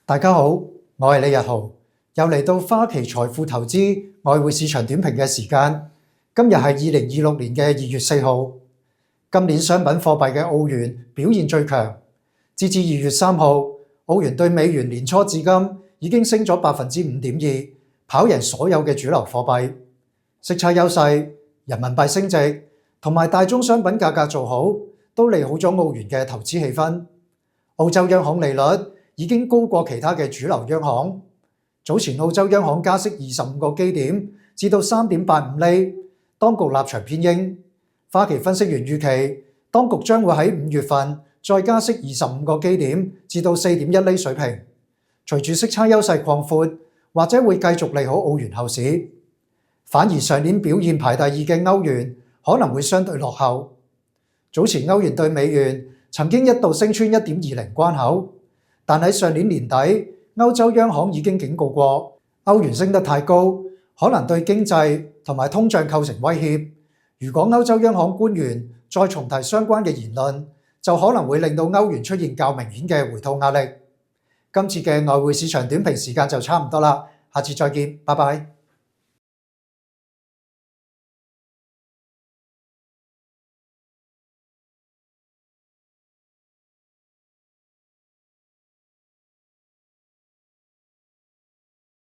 大家好，我係李日豪，又嚟到花旗財富投資外匯市場短評嘅時間。今日係2026年嘅2月4號。今年商品貨幣嘅澳元表現最強，截至2月3號，澳元對美元年初至今已經升咗5.2%，跑贏所有嘅主流貨幣。息差優勢、人民幣升值同埋大宗商品價格做好，都利好咗澳元嘅投資氣氛。澳洲央行利率已經高過其他嘅主流央行。早前澳洲央行加息25個基點至到3.85厘，當局立場偏鷹。花旗分析員預期，當局將會喺5月份再加息25個基點至到4.1厘水平。隨住息差優勢擴闊，或者會繼續利好澳元後市。反而上年表現排第2嘅歐元可能會相對落後。早前歐元對美元曾經一度升穿1.20關口，但喺上年年底，歐洲央行已經警告過，歐元升得太高，可能對經濟同埋通脹構成威脅。如果歐洲央行官員再重提相關嘅言論，就可能會令到歐元出現較明顯嘅回吐壓力。今次嘅外匯市場短評時間就差唔多啦，下次再見，拜拜。